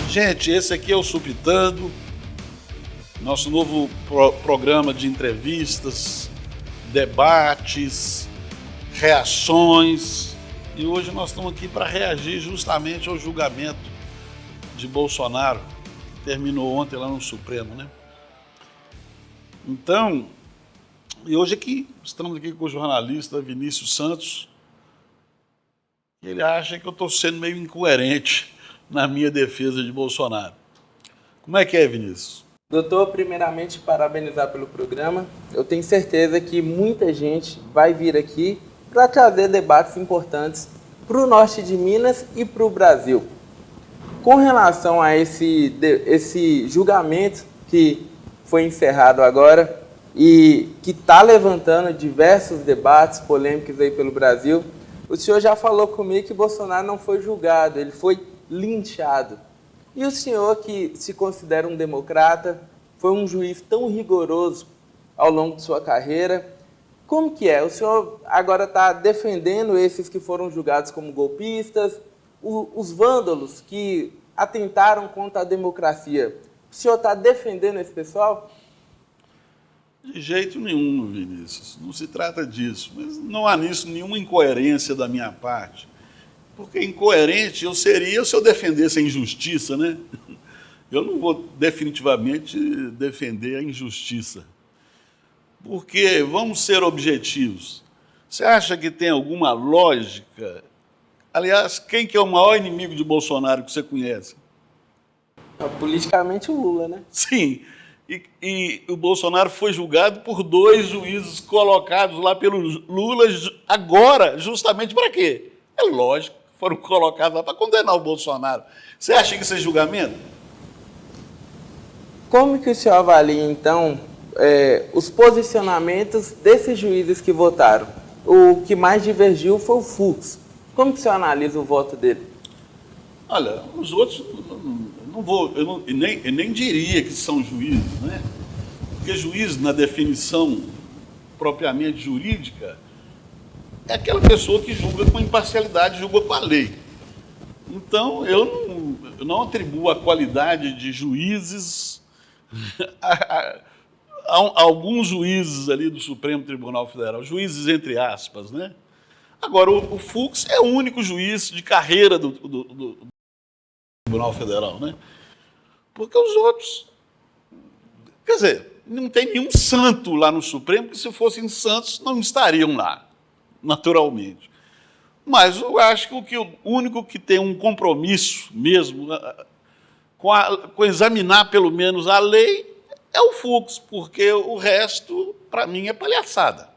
Gente, esse aqui é o Supitando, nosso novo programa de entrevistas, debates, reações. E hoje nós estamos aqui para reagir justamente ao julgamento de Bolsonaro, que terminou ontem lá no Supremo, né? Então, e hoje aqui, estamos aqui com o jornalista Vinícius Santos. Ele acha que eu estou sendo meio incoerente na minha defesa de Bolsonaro. Como é que é, Vinícius? Doutor, primeiramente, parabenizar pelo programa. Eu tenho certeza que muita gente vai vir aqui para trazer debates importantes para o norte de Minas e para o Brasil. Com relação a esse julgamento que foi encerrado agora e que está levantando diversos debates polêmicos aí pelo Brasil, o senhor já falou comigo que Bolsonaro não foi julgado, ele foi linchado. E o senhor, que se considera um democrata, foi um juiz tão rigoroso ao longo de sua carreira, como que é? O senhor agora está defendendo esses que foram julgados como golpistas, os vândalos que atentaram contra a democracia. O senhor está defendendo esse pessoal? De jeito nenhum, Vinícius. Não se trata disso. Mas não há nisso nenhuma incoerência da minha parte. Porque incoerente eu seria se eu defendesse a injustiça, né? Eu não vou definitivamente defender a injustiça. Porque, vamos ser objetivos, você acha que tem alguma lógica? Aliás, quem que é o maior inimigo de Bolsonaro que você conhece? Politicamente o Lula, né? Sim, e o Bolsonaro foi julgado por 2 juízes colocados lá pelo Lula agora, justamente para quê? É lógico. Foram colocados lá para condenar o Bolsonaro. Você acha que isso é julgamento? Como que o senhor avalia, então, os posicionamentos desses juízes que votaram? O que mais divergiu foi o Fux. Como que o senhor analisa o voto dele? Olha, os outros, eu nem diria que são juízes, né? Porque juiz, na definição propriamente jurídica, é aquela pessoa que julga com imparcialidade, julga com a lei. Então, eu não atribuo a qualidade de juízes a alguns juízes ali do Supremo Tribunal Federal, juízes entre aspas, né? Agora, o Fux é o único juiz de carreira do Tribunal Federal, né? Porque os outros, quer dizer, não tem nenhum santo lá no Supremo, que se fossem santos não estariam lá, naturalmente. Mas eu acho que o único que tem um compromisso mesmo com examinar pelo menos a lei é o Fux, porque o resto, para mim, é palhaçada.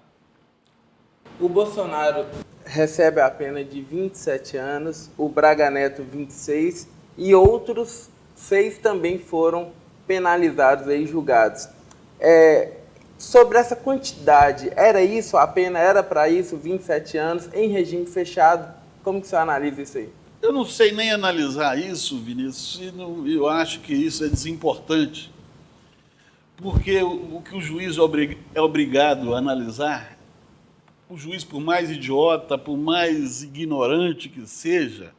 O Bolsonaro recebe a pena de 27 anos, o Braga Neto 26 e outros 6 também foram penalizados e julgados. Sobre essa quantidade, era isso? A pena era para isso, 27 anos, em regime fechado? Como que você analisa isso aí? Eu não sei nem analisar isso, Vinícius, e eu acho que isso é desimportante. Porque o que o juiz é obrigado a analisar, o juiz, por mais idiota, por mais ignorante que seja,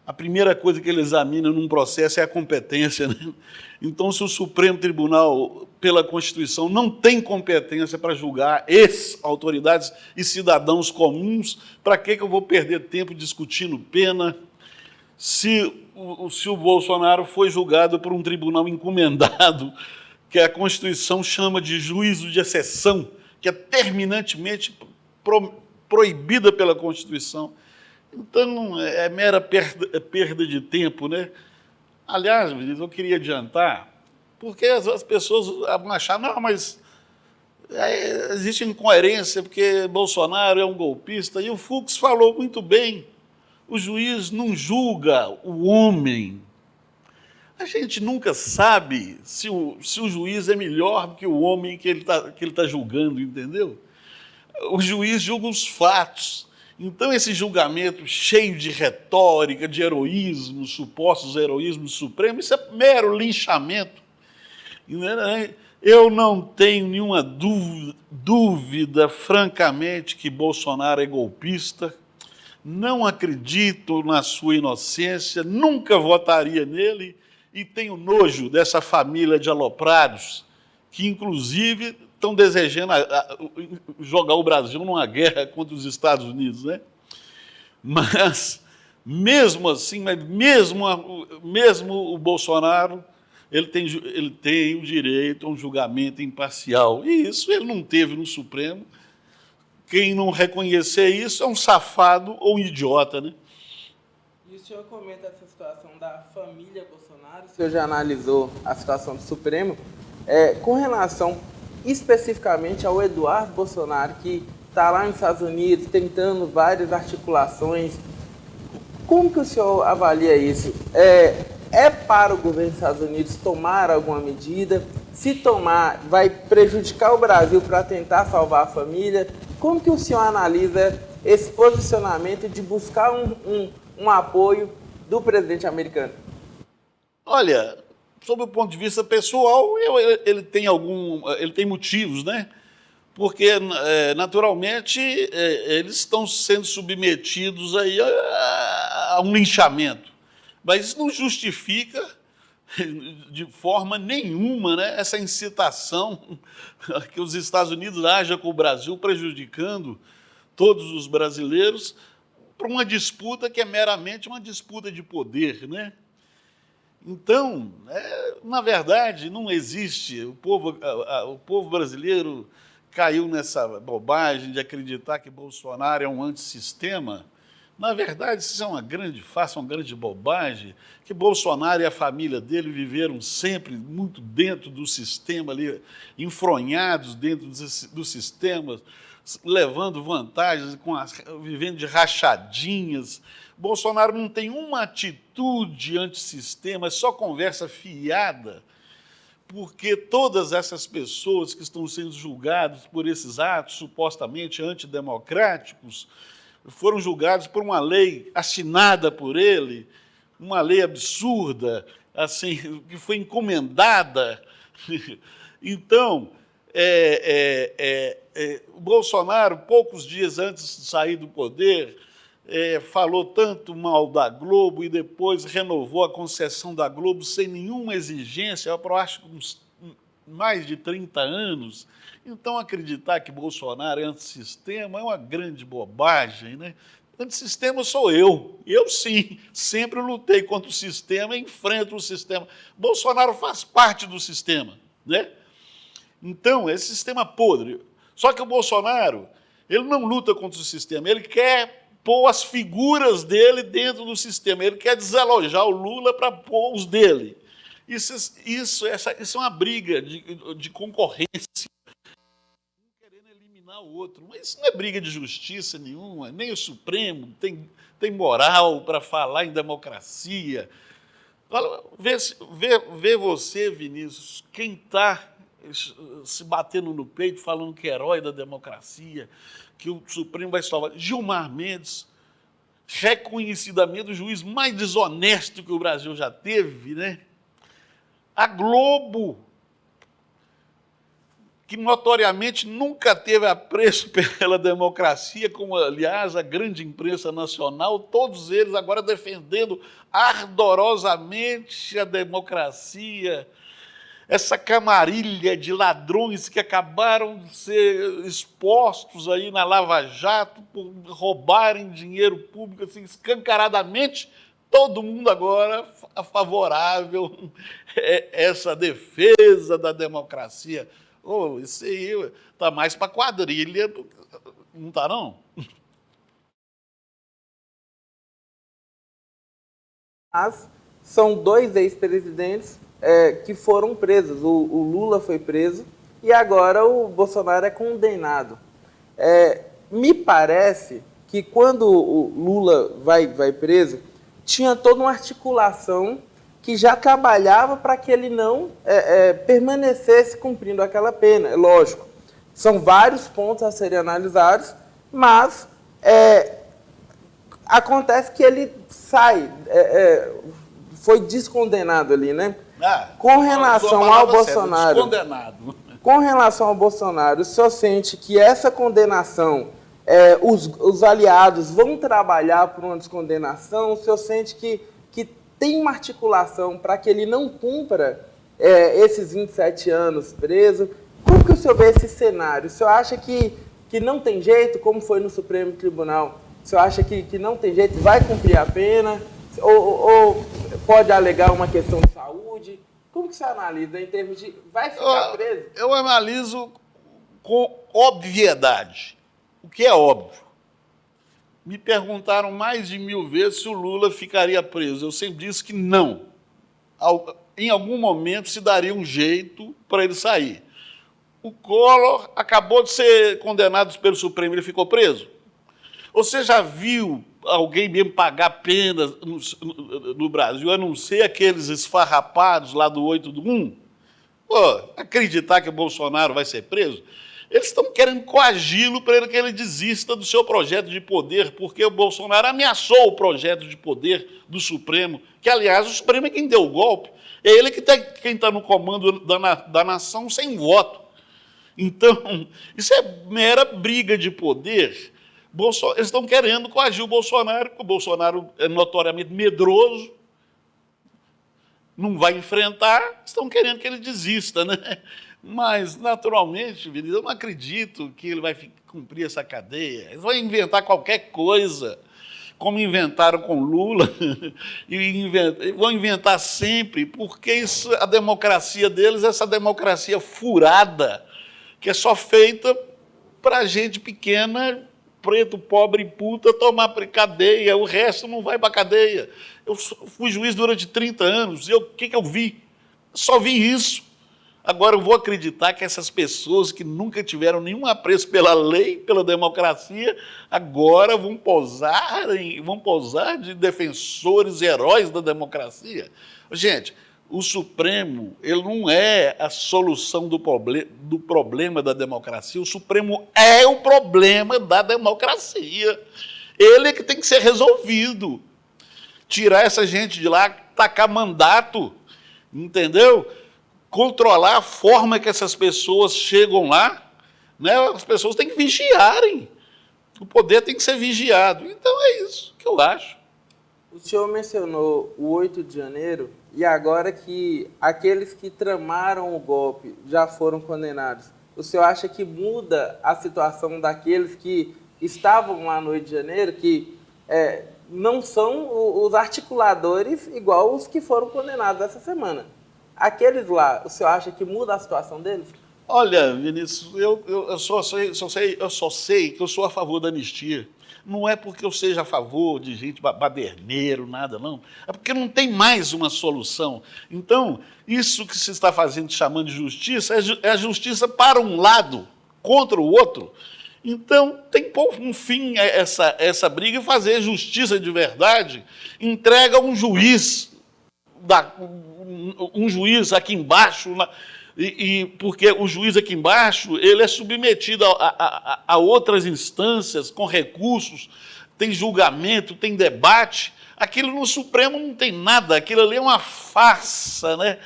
a primeira coisa que ele examina num processo é a competência, né? Então, se o Supremo Tribunal, pela Constituição, não tem competência para julgar autoridades e cidadãos comuns, para que eu vou perder tempo discutindo pena se o Bolsonaro foi julgado por um tribunal encomendado, que a Constituição chama de juízo de exceção, que é terminantemente proibida pela Constituição? Então, é mera perda de tempo, né? Aliás, eu queria adiantar, porque as pessoas vão achar, não, mas existe incoerência, porque Bolsonaro é um golpista, e o Fux falou muito bem, o juiz não julga o homem. A gente nunca sabe se o juiz é melhor do que o homem que ele tá julgando, entendeu? O juiz julga os fatos. Então, esse julgamento cheio de retórica, de heroísmo, supostos heroísmos supremos, isso é mero linchamento. Eu não tenho nenhuma dúvida, francamente, que Bolsonaro é golpista. Não acredito na sua inocência, nunca votaria nele e tenho nojo dessa família de aloprados que, inclusive, estão desejando jogar o Brasil numa guerra contra os Estados Unidos, né? Mas, mesmo assim, mesmo o Bolsonaro, ele tem o direito a um julgamento imparcial. E isso ele não teve no Supremo. Quem não reconhecer isso é um safado ou um idiota, né? E o senhor comenta essa situação da família Bolsonaro, o senhor já analisou a situação do Supremo, com relação especificamente ao Eduardo Bolsonaro, que está lá nos Estados Unidos tentando várias articulações. Como que o senhor avalia isso? É para o governo dos Estados Unidos tomar alguma medida? Se tomar, vai prejudicar o Brasil para tentar salvar a família? Como que o senhor analisa esse posicionamento de buscar um apoio do presidente americano? Olha, sob o ponto de vista pessoal, ele tem motivos, né? Porque, naturalmente, eles estão sendo submetidos aí a um linchamento. Mas isso não justifica de forma nenhuma, né, essa incitação que os Estados Unidos ajam com o Brasil, prejudicando todos os brasileiros, para uma disputa que é meramente uma disputa de poder, né? Então, na verdade, não existe. O povo brasileiro caiu nessa bobagem de acreditar que Bolsonaro é um antissistema. Na verdade, isso é uma grande farsa, uma grande bobagem, que Bolsonaro e a família dele viveram sempre muito dentro do sistema, ali, enfronhados dentro do sistema, levando vantagens, vivendo de rachadinhas. Bolsonaro não tem uma atitude antissistema, é só conversa fiada, porque todas essas pessoas que estão sendo julgadas por esses atos supostamente antidemocráticos foram julgados por uma lei assinada por ele, uma lei absurda, assim, que foi encomendada. Então, o Bolsonaro, poucos dias antes de sair do poder, falou tanto mal da Globo e depois renovou a concessão da Globo sem nenhuma exigência, eu acho uns mais de 30 anos. Então, acreditar que Bolsonaro é antissistema é uma grande bobagem, né? Antissistema sou eu. Eu, sim, sempre lutei contra o sistema, enfrento o sistema. Bolsonaro faz parte do sistema, né? Então, é sistema podre. Só que o Bolsonaro, ele não luta contra o sistema, ele quer pôr as figuras dele dentro do sistema, ele quer desalojar o Lula para pôr os dele. Isso é uma briga de concorrência, querendo eliminar o outro. Mas isso não é briga de justiça nenhuma, nem o Supremo tem moral para falar em democracia. Vê você, Vinícius, quem está se batendo no peito, falando que é herói da democracia, que o Supremo vai salvar. Gilmar Mendes, reconhecidamente o juiz mais desonesto que o Brasil já teve, né? A Globo, que notoriamente nunca teve apreço pela democracia, como, aliás, a grande imprensa nacional, todos eles agora defendendo ardorosamente a democracia, essa camarilha de ladrões que acabaram de ser expostos aí na Lava Jato por roubarem dinheiro público assim, escancaradamente. Todo mundo agora favorável a essa defesa da democracia. Isso aí está mais para quadrilha, não está, não? Mas são dois ex-presidentes que foram presos. O Lula foi preso e agora o Bolsonaro é condenado. Me parece que quando o Lula vai preso, tinha toda uma articulação que já trabalhava para que ele não permanecesse cumprindo aquela pena. É lógico, são vários pontos a serem analisados, mas acontece que ele sai, foi descondenado ali, né? Com relação ao Bolsonaro, descondenado. Com relação ao Bolsonaro, o senhor sente que essa condenação, os aliados vão trabalhar por uma descondenação? O senhor sente que tem uma articulação para que ele não cumpra esses 27 anos preso? Como que o senhor vê esse cenário? O senhor acha que não tem jeito, como foi no Supremo Tribunal? O senhor acha que não tem jeito, vai cumprir a pena? Ou pode alegar uma questão de saúde? Como que você analisa em termos de vai ficar preso? Eu analiso com obviedade. O que é óbvio? Me perguntaram mais de 1000 vezes se o Lula ficaria preso. Eu sempre disse que não. Em algum momento se daria um jeito para ele sair. O Collor acabou de ser condenado pelo Supremo, ele ficou preso? Você já viu alguém mesmo pagar pena no Brasil, a não ser aqueles esfarrapados lá do 8 do 1? Pô, acreditar que o Bolsonaro vai ser preso? Eles estão querendo coagi-lo para que ele desista do seu projeto de poder, porque o Bolsonaro ameaçou o projeto de poder do Supremo, que, aliás, o Supremo é quem deu o golpe. É ele quem está no comando da nação sem voto. Então, isso é mera briga de poder. Eles estão querendo coagir o Bolsonaro, porque o Bolsonaro é notoriamente medroso, não vai enfrentar, estão querendo que ele desista, né? Mas, naturalmente, Vinícius, eu não acredito que ele vai cumprir essa cadeia. Eles vão inventar qualquer coisa, como inventaram com Lula, e vão inventar sempre, porque a democracia deles é essa democracia furada, que é só feita para gente pequena, preto, pobre e puta, tomar cadeia, o resto não vai para cadeia. Eu fui juiz durante 30 anos, e o que eu vi? Só vi isso. Agora eu vou acreditar que essas pessoas que nunca tiveram nenhum apreço pela lei, pela democracia, agora vão posar de defensores, heróis da democracia. Gente, o Supremo, ele não é a solução do problema da democracia, o Supremo é o problema da democracia. Ele é que tem que ser resolvido. Tirar essa gente de lá, tacar mandato, entendeu? Controlar a forma que essas pessoas chegam lá, né? As pessoas têm que vigiarem. O poder tem que ser vigiado. Então é isso que eu acho. O senhor mencionou o 8 de janeiro e agora que aqueles que tramaram o golpe já foram condenados. O senhor acha que muda a situação daqueles que estavam lá no 8 de janeiro, que não são os articuladores igual os que foram condenados essa semana? Aqueles lá, o senhor acha que muda a situação deles? Olha, Vinícius, eu só sei que eu sou a favor da anistia. Não é porque eu seja a favor de gente baderneiro, nada, não. É porque não tem mais uma solução. Então, isso que se está fazendo, chamando de justiça, é a justiça para um lado, contra o outro. Então, tem que pôr um fim a essa briga e fazer justiça de verdade. Entrega um juiz aqui embaixo, porque o juiz aqui embaixo ele é submetido a outras instâncias com recursos, tem julgamento, tem debate. Aquilo no Supremo não tem nada, aquilo ali é uma farsa, né?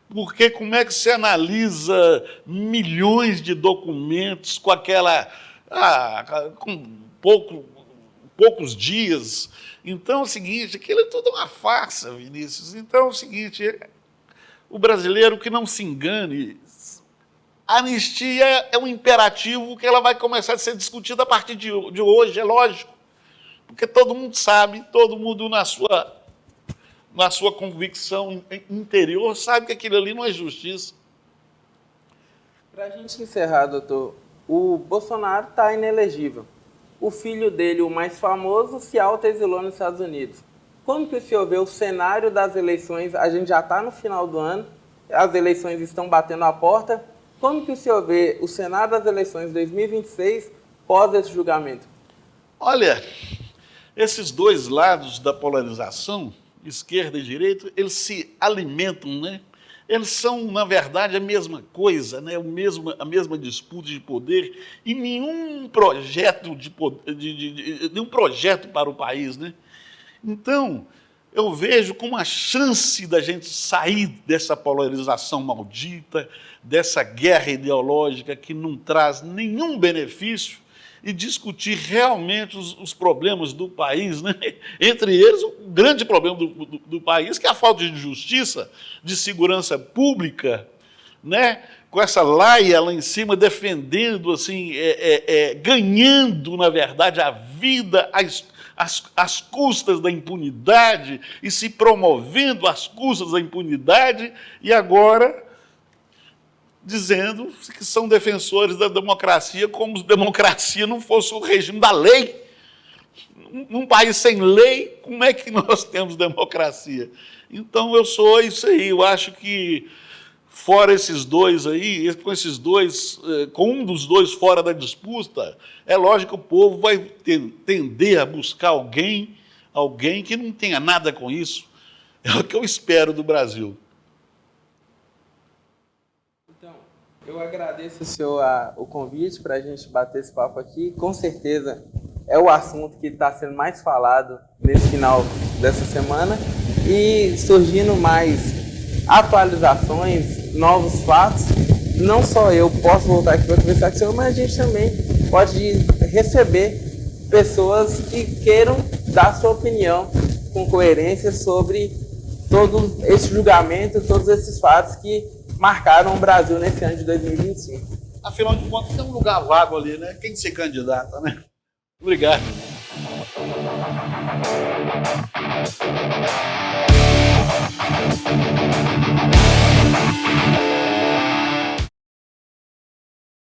Porque como é que se analisa milhões de documentos com com poucos dias? Então é o seguinte, aquilo é tudo uma farsa, Vinícius. Então é o seguinte, o brasileiro que não se engane, a anistia é um imperativo que ela vai começar a ser discutida a partir de hoje, é lógico. Porque todo mundo sabe, todo mundo na sua convicção interior sabe que aquilo ali não é justiça. Para a gente encerrar, doutor, o Bolsonaro está inelegível. O filho dele, o mais famoso, se autoexilou nos Estados Unidos. Como que o senhor vê o cenário das eleições? A gente já está no final do ano, as eleições estão batendo a porta. Como que o senhor vê o cenário das eleições de 2026 pós esse julgamento? Olha, esses dois lados da polarização, esquerda e direita, eles se alimentam, né? Eles são, na verdade, a mesma coisa, né? A mesma disputa de poder e nenhum projeto nenhum projeto para o país, né? Então, eu vejo como a chance da gente sair dessa polarização maldita, dessa guerra ideológica que não traz nenhum benefício, e discutir realmente os problemas do país, né? Entre eles, o grande problema do país, que é a falta de justiça, de segurança pública, né? Com essa laia lá em cima, defendendo, assim, ganhando, na verdade, a vida às custas da impunidade e se promovendo às custas da impunidade, e agora dizendo que são defensores da democracia, como se democracia não fosse o regime da lei. Num país sem lei, como é que nós temos democracia? Então, eu sou isso aí. Eu acho que, fora esses dois aí, com um dos dois fora da disputa, é lógico que o povo vai tender a buscar alguém que não tenha nada com isso. É o que eu espero do Brasil. Eu agradeço o senhor o convite para a gente bater esse papo aqui. Com certeza é o assunto que está sendo mais falado nesse final dessa semana e surgindo mais atualizações, novos fatos. Não só eu posso voltar aqui para conversar com o senhor, mas a gente também pode receber pessoas que queiram dar sua opinião com coerência sobre todo esse julgamento, todos esses fatos que marcaram o Brasil nesse ano de 2025. Afinal de contas, tem um lugar vago ali, né? Quem se candidata, né? Obrigado.